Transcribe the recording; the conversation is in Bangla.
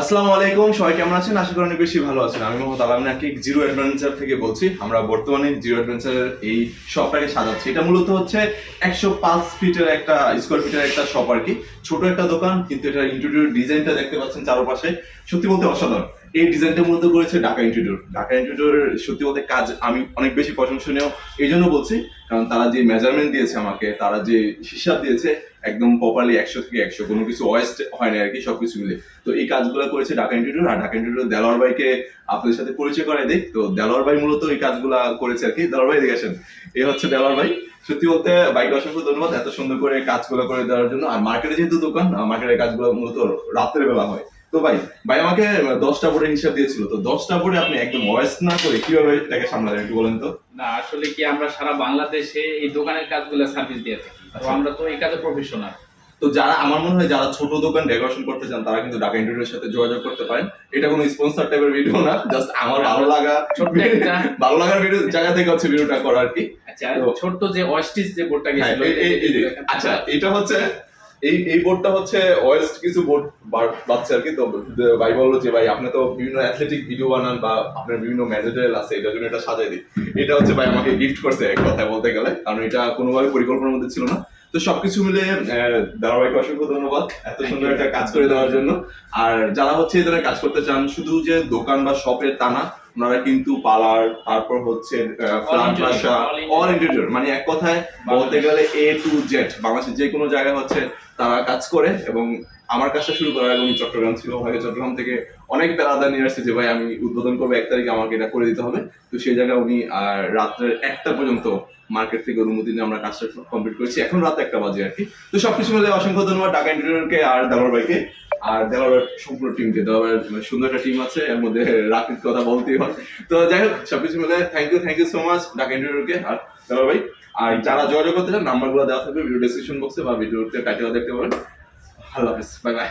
আসসালামু আলাইকুম, সবাই কেমন আছেন? আশা করি অনেক বেশি ভালো আছেন। আমি মোহাম্মদ আলাম নাকিক জিরো অ্যাডভেঞ্চার থেকে বলছি। আমরা বর্তমানে জিরো অ্যাডভেঞ্চারের এই শপটাকে সাজাচ্ছি। এটা মূলত হচ্ছে 105 ফিটের একটা স্কোয়ার ফিটের একটা শপ আর কি। ছোট একটা দোকান, কিন্তু এটা ইন্টেরিয়র ডিজাইনটা দেখতে পাচ্ছেন চারপাশে, সত্যি বলতে অসাধারণ। এই ডিজাইনটা মূলত করেছে ঢাকা ইন্টেরিয়র। ঢাকা ইন্টেরিয়র সত্যি বলতে কাজ আমি অনেক বেশি প্রশংসনীয় এই জন্য বলছি, কারণ তারা যে মেজারমেন্ট দিয়েছে আমাকে, তারা যে হিসাব দিয়েছে একদম প্রপারলি 100 থেকে 100, কোনো কিছু ওয়েস্ট হয় না আর কি, সবকিছু মিলে। তো এই কাজগুলো করেছে ঢাকা ইন্টিটিউট। আর ঢাকা ইন্টিটিউট দেলোয়ার ভাইকে আপনাদের সাথে পরিচয় করাই দিই। তো দেলোয়ার ভাই মূলত এই কাজগুলা করেছে আর কি। দেলোয়ার ভাই দেখে আসেন, এই হচ্ছে দেলোয়ার ভাই। সত্যি বলতে ভাইকে অসংখ্য ধন্যবাদ এত সুন্দর করে কাজগুলো করে দেওয়ার জন্য। আর মার্কেটে যেহেতু দোকান, মার্কেটের কাজগুলো মূলত রাত্রের বেলা হয়। তো ভাই ভাই আমাকে 10টা বোর্ডের হিসাব দিয়েছিল। তো 10টা বোর্ডে আপনি একদম ওয়েস্ট না করে কিভাবে এটাকে সামলালেন একটু বলেন তো। না, আসলে কি আমরা সারা বাংলাদেশে এই দোকানের কাজগুলো সার্ভিস দিয়ে থাকি। তো আমরা তো এই কাজে প্রফেশনাল। তো যারা, আমার মনে হয় যারা ছোট দোকান ডেকোরেশন করতে চান, তারা কিন্তু ঢাকা ইন্টেরিয়রের সাথে যোগাযোগ করতে পারেন। এটা কোনো স্পন্সর টাইপের ভিডিও না, জাস্ট আমার ভালো লাগা, ছোট্ট একটা ভালো লাগার ভিডিও জায়গা থেকে হচ্ছে ভিডিওটা করা আর কি। আচ্ছা, ছোট্ট যে ওয়েস্টিজ যে বোর্ডটা গেছিল, আচ্ছা এটা হচ্ছে এই বোর্ডটা হচ্ছে ওয়েস্ট কিছু বোর্ড বাচ্চা আর কি। তো ভাই বললো যে ভাই আপনি তো বিভিন্ন অ্যাথলেটিক ভিডিও বানান বা আপনার বিভিন্ন ম্যাটেরিয়াল আছে, এটার জন্য এটা সাজাই দিই। এটা হচ্ছে ভাই আমাকে গিফট করছে এক কথায় বলতে গেলে, কারণ এটা কোনোভাবে পরিকল্পনার মধ্যে ছিল না। তো সবকিছু মিলে দাদাভাইকে অসংখ্য ধন্যবাদ এত সুন্দর একটা কাজ করে দেওয়ার জন্য। আর যারা হচ্ছে এই ধরনের কাজ করতে চান, শুধু যে দোকান বা শপের তা না, ওনারা কিন্তু পার্লার, তারপর হচ্ছে ফ্ল্যাট বাসা, অল ইন্টেরিয়র, মানে এক কথায় বলতে গেলে A to Z বাংলাদেশের যে কোনো জায়গায় হচ্ছে তারা কাজ করে। এবং আমার কাজটা শুরু করার আগে উনি চট্টগ্রাম ছিল, ভাই চট্টগ্রাম থেকে অনেক প্যারাদা নিয়ে আসছে যে ভাই আমি উদ্বোধন করবো 1 তারিখে, আমাকে এটা করে দিতে হবে। তো সেই জায়গায় উনি আর রাত্রের 1টা পর্যন্ত মার্কেট থেকে অনুমতি নিয়ে আমরা কাজটা কমপ্লিট করেছি। এখন রাত 1টা বাজে আর কি। তো সবকিছু মিলে অসংখ্য ধন্যবাদ ঢাকা ইন্টেরিয়রকে আর দেলোয়ার ভাইকে আর দেলোয়ারের সম্পূর্ণ টিমকে। দেলোয়ারের সুন্দর একটা টিম আছে, এর মধ্যে রাফির কথা বলতেই হয়। তো যাই হোক, সবকিছু মিলে thank you so much Dhaka ইন্টেরিয়রকে আর দেলোয়ার ভাই। আর যারা যোগাযোগ করতে চান, নাম্বারগুলো দেওয়া থাকবে ভিডিও ডেসক্রিপশন বক্সে বা ভিডিওতে টাইটেল দেখতে পাবেন। আল্লাহ হাফেজ, বাই বাই।